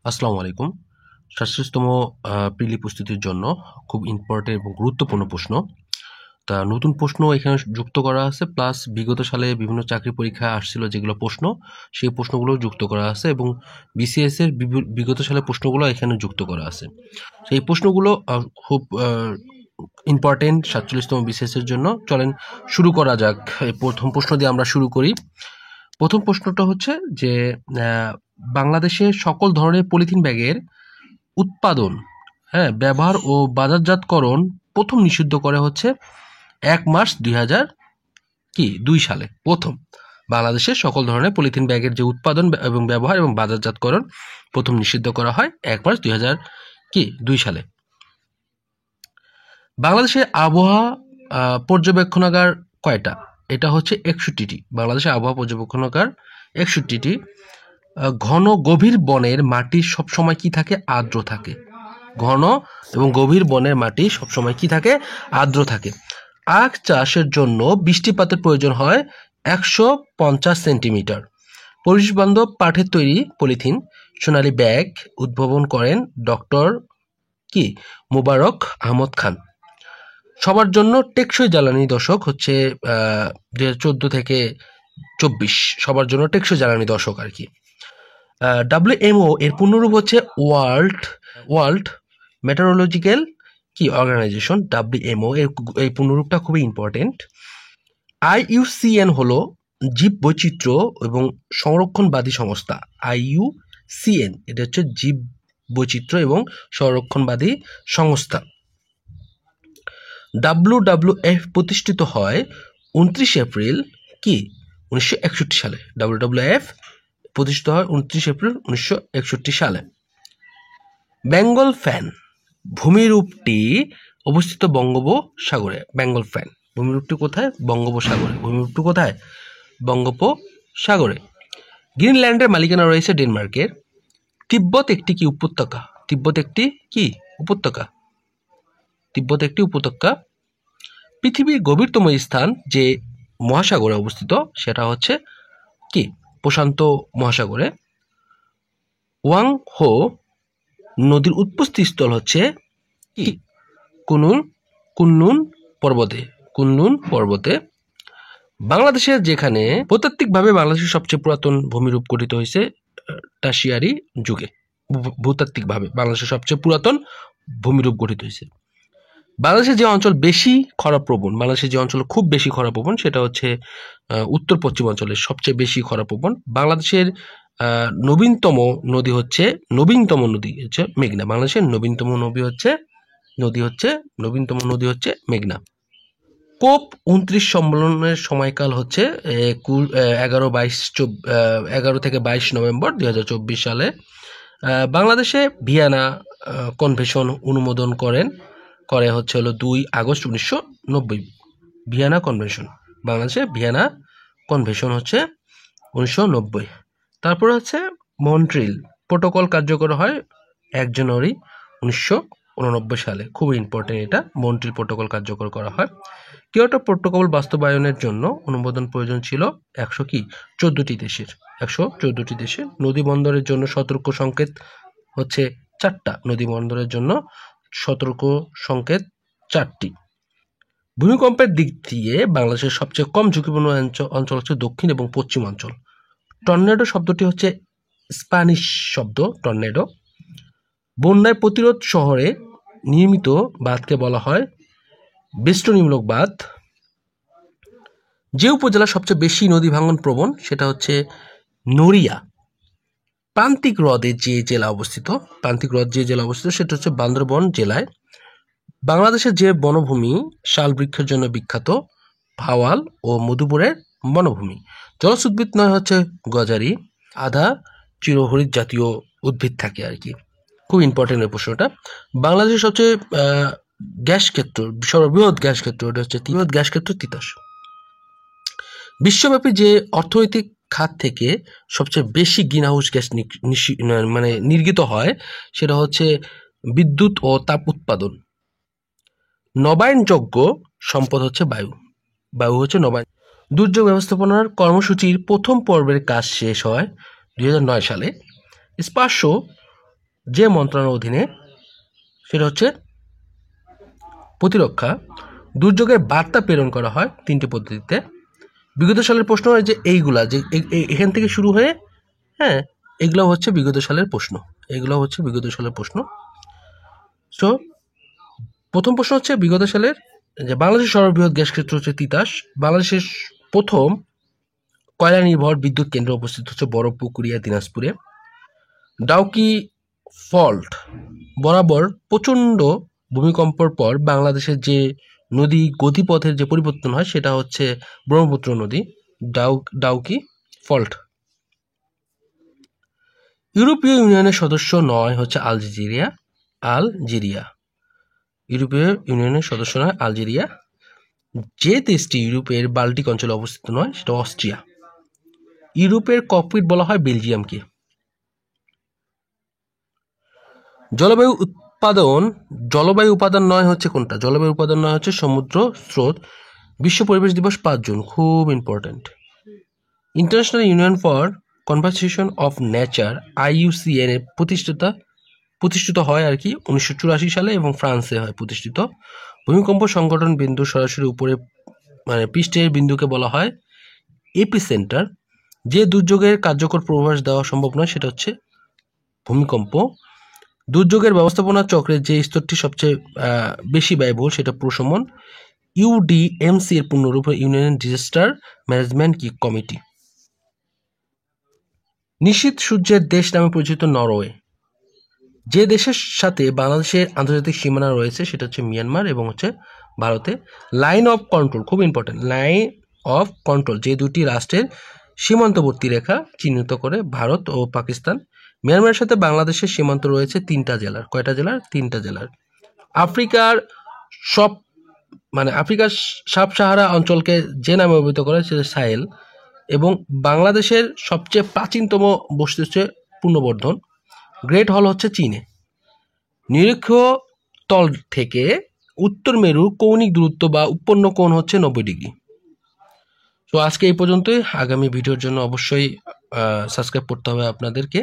আসসালামু আলাইকুম। ৪৭তম প্রিলি প্রস্তুতির জন্য খুব ইম্পর্টেন্ট এবং গুরুত্বপূর্ণ প্রশ্ন। তা নতুন প্রশ্ন এখানে যুক্ত করা আছে, প্লাস বিগত সালে বিভিন্ন চাকরি পরীক্ষা আসছিল যেগুলো প্রশ্ন, সেই প্রশ্নগুলো যুক্ত করা আছে এবং বিসিএস এর বিগত সালের প্রশ্নগুলো এখানে যুক্ত করা আছে। সেই প্রশ্নগুলো খুব ইম্পর্টেন্ট ৪৭তম বিসিএস এর জন্য। চলেন শুরু করা যাক। এই প্রথম প্রশ্ন দিয়ে আমরা শুরু করি। প্রথম প্রশ্নটা হচ্ছে যে বাংলাদেশে সকল ধরনের পলিথিন ব্যাগের উৎপাদন, ব্যবহার ও বাজারজাতকরণ প্রথম নিষিদ্ধ করে হচ্ছে ১ মার্চ ২০০২ সালে। প্রথম বাংলাদেশে সকল ধরনের পলিথিন ব্যাগের যে উৎপাদন এবং ব্যবহার এবং বাজারজাতকরণ প্রথম নিষিদ্ধ করা হয় ১ মার্চ ২০০২ সালে। বাংলাদেশের আবহাওয়া পর্যবেক্ষণাগার কয়টা? এটা হচ্ছে ৬১টি। বাংলাদেশের আবহাওয়া পর্যবেক্ষণাগার ৬১টি। ঘন গভীর বনের মাটি সবসময় কি থাকে? আর্দ্র থাকে। ঘন এবং গভীর বনের মাটি সবসময় কি থাকে? আর্দ্র থাকে। আখ চাষের জন্য বৃষ্টিপাতের প্রয়োজন হয় ১৫০ সেন্টিমিটার। পরিবেশ বান্ধব পাটের তৈরি পলিথিন সোনালী ব্যাগ উদ্ভাবন করেন ডক্টর মোবারক আহমদ খান। সবার জন্য টেকসই জ্বালানি দশক হচ্ছে ২০১৪ থেকে ২৪, সবার জন্য টেকসই জ্বালানি দশক আর কি। WMO এর পূর্ণরূপ হচ্ছে ওয়ার্ল্ড মেটেরোলজিক্যাল অর্গানাইজেশন। WMO এর এই পূর্ণরূপটা খুবই ইম্পর্টেন্ট। IUCN হলো জীব বৈচিত্র্য এবং সংরক্ষণবাদী সংস্থা। IUCN এটা হচ্ছে জীব বৈচিত্র্য এবং সংরক্ষণবাদী সংস্থা। WWF প্রতিষ্ঠিত হয় ২৯ এপ্রিল ১৯৬১ সালে। WWF প্রতিষ্ঠিত হয় ২৯ এপ্রিল ১৯৬১ সালে। বেঙ্গল ফ্যান ভূমিরূপটি অবস্থিত বঙ্গোপসাগরে। বেঙ্গল ফ্যান ভূমিরূপটি কোথায়? বঙ্গোপসাগরে। ভূমিরূপটি কোথায়? বঙ্গোপসাগরে। গ্রিনল্যান্ডের মালিকানা রয়েছে ডেনমার্কের। তিব্বত একটি উপত্যকা? তিব্বত একটি উপত্যকা। তিব্বত একটি উপত্যকা। পৃথিবীর গভীরতম স্থান যে মহাসাগরে অবস্থিত সেটা হচ্ছে প্রশান্ত মহাসাগরে। ওয়াং হো নদীর উৎপত্তি স্থল হচ্ছে কুনলুন পর্বতে। বাংলাদেশের যেখানে ভূতাত্ত্বিকভাবে বাংলাদেশের সবচেয়ে পুরাতন ভূমিরূপ গঠিত হয়েছে টারশিয়ারি যুগে। ভূতাত্ত্বিকভাবে বাংলাদেশের সবচেয়ে পুরাতন ভূমিরূপ গঠিত হয়েছে। বাংলাদেশের যে অঞ্চল বেশি খরাপ্রবণ, বাংলাদেশের যে অঞ্চল খুব বেশি খরাপ্রবণ সেটা হচ্ছে উত্তর পশ্চিম অঞ্চলের সবচেয়ে বেশি খরাপ্রবণ। বাংলাদেশের নবীনতম নদী হচ্ছে মেঘনা। বাংলাদেশের নবীনতম নদী হচ্ছে মেঘনা। কোপ ২৯ সম্মেলনের সময়কাল হচ্ছে ১১ থেকে ২২ নভেম্বর ২০২৪ সালে। বাংলাদেশে ভিয়েনা কনভেনশন অনুমোদন করে হচ্ছে ২ আগস্ট ১৯৯০। ভিয়েনা কনভেনশন, বাংলাদেশে ভিয়েনা কনভেনশন হচ্ছে ১৯৯০। তারপরে হচ্ছে মন্ট্রিল প্রোটোকল কার্যকর হয় ১ জানুয়ারি ১৯৮৯ সালে। খুব ইম্পর্টেন্ট এটা, মন্ট্রিল প্রোটোকল কার্যকর করা হয়। কিয়োটো প্রোটোকল বাস্তবায়নের জন্য অনুমোদন প্রয়োজন ছিল ১১৪টি দেশের। নদী বন্দরের জন্য সতর্ক সংকেত হচ্ছে ৪টা। নদী বন্দরের জন্য সতর্ক সংকেত ৪টি। ভূমিকম্পের দিক দিয়ে বাংলাদেশের সবচেয়ে কম ঝুঁকিপূর্ণ অঞ্চল হচ্ছে দক্ষিণ এবং পশ্চিম অঞ্চল। টর্নেডো শব্দটি হচ্ছে স্প্যানিশ শব্দ টর্নেডো। বন্যায় প্রতিরোধ শহরে নির্মিত বাঁধকে বলা হয় বেষ্টনীমূলক বাঁধ। যে উপজেলা সবচেয়ে বেশি নদী ভাঙন প্রবণ সেটা হচ্ছে নড়িয়া। প্রান্তিক হ্রদ যে জেলা অবস্থিত সেটা হচ্ছে বান্দরবন জেলায়। বাংলাদেশের যে বনভূমি শাল বৃক্ষের জন্য বিখ্যাত, ভাওয়াল ও মধুপুরের বনভূমি। জলজ উদ্ভিদ নয় হচ্ছে গজারি, আধা চিরহরিৎ জাতীয় উদ্ভিদ থাকে আর কি। খুব ইম্পর্টেন্ট এই প্রশ্নটা। বাংলাদেশের সবচেয়ে সর্ববৃহৎ গ্যাস ক্ষেত্র এটা হচ্ছে তিতাস। বিশ্বব্যাপী যে অর্থনৈতিক খাত থেকে সবচেয়ে বেশি গ্রিনহাউস গ্যাস নির্গত হয় সেটা হচ্ছে বিদ্যুৎ ও তাপ উৎপাদন। নবায়নযোগ্য সম্পদ হচ্ছে বায়ু হচ্ছে নবায়ন। দুর্যোগ ব্যবস্থাপনার কর্মসূচির প্রথম পর্বের কাজ শেষ হয় ২০০৯ সালে। স্পার্শ যে মন্ত্রণালয়ের অধীনে, সেটা হচ্ছে প্রতিরক্ষা। দুর্যোগের বার্তা প্রেরণ করা হয় 3টি পদ্ধতিতে। বিগত সালের প্রশ্ন হয় যে এইগুলা যে এখান থেকে শুরু হয়ে, হ্যাঁ, এগুলো হচ্ছে বিগত সালের প্রশ্ন। সো প্রথম প্রশ্ন হচ্ছে বিগত সালের যে বাংলাদেশের সর্ববৃহৎ গ্যাস ক্ষেত্র হচ্ছে তিতাস। বাংলাদেশের প্রথম কয়লা নির্ভর বিদ্যুৎ কেন্দ্র অবস্থিত হচ্ছে বড়পুকুরিয়া, দিনাজপুরে। ডাউকি ফল্ট বরাবর প্রচণ্ড ভূমিকম্পের পর বাংলাদেশের যে নদী গতিপথের যে পরিবর্তন হয় সেটা হচ্ছে ব্রহ্মপুত্র নদী, ডাউকি ফল্ট। ইউরোপীয় ইউনিয়নের সদস্য নয় হচ্ছে আলজেরিয়া। ইউরোপীয় ইউনিয়নের সদস্য নয় আলজেরিয়া। যে দেশটি ইউরোপের বাল্টিক অঞ্চলে অবস্থিত নয় সেটা অস্ট্রিয়া। ইউরোপের ককপিট বলা হয় বেলজিয়ামকে। জলবায়ু উপাদান নয় হচ্ছে কোনটা? জলবায়ু উপাদান নয় হচ্ছে সমুদ্র স্রোত। বিশ্ব পরিবেশ দিবস 5 জুন, খুব important. International union for conservation of nature IUCN এর প্রতিষ্ঠিত হয় আর কি 1984 সালে এবং ফ্রান্সে হয় প্রতিষ্ঠিত। ভূমিকম্প সংঘটন বিন্দু সরাসরি উপরে মানে পৃষ্ঠের বিন্দুকে বলা হয় এপিসেন্টার। যে দুর্যোগের কার্যকর পূর্বাভাস দেওয়া সম্ভব নয় সেটা হচ্ছে ভূমিকম্প। দুর্যোগের ব্যবস্থাপনা চক্রের যে স্তরটি সবচেয়ে বেশি ব্যয়বহুল সেটা প্রশমন। UDMC এর পূর্ণরূপ ইউনিয়ন ডিজাস্টার ম্যানেজমেন্ট কমিটি। নিশীথ সূর্যের দেশ নামে পরিচিত নরওয়ে। যে দেশের সাথে বাংলাদেশের আন্তর্জাতিক সীমানা রয়েছে সেটা হচ্ছে মিয়ানমার এবং হচ্ছে ভারতে। লাইন অফ কন্ট্রোল, খুব ইম্পর্টেন্ট, লাইন অফ কন্ট্রোল যে দুটি রাষ্ট্রের সীমান্তবর্তী রেখা চিহ্নিত করে ভারত ও পাকিস্তান। মিয়ানমারের সাথে বাংলাদেশের সীমান্ত রয়েছে 3টা জেলার। কয়টা জেলার? 3টা জেলার। আফ্রিকার সাব সাহারা অঞ্চলকে যে নামে অভিহিত করে সেটা সাহেল। এবং বাংলাদেশের সবচেয়ে প্রাচীনতম বস্তু হচ্ছে পূর্ণবর্ধন। গ্রেট হল হচ্ছে চীনে। নিরক্ষীয় তল থেকে উত্তর মেরুর কৌণিক দূরত্ব বা উৎপন্ন কোণ হচ্ছে 90 ডিগ্রি। তো আজকে এই পর্যন্তই। আগামী ভিডিওর জন্য অবশ্যই সাবস্ক্রাইব করতে হবে আপনাদেরকে।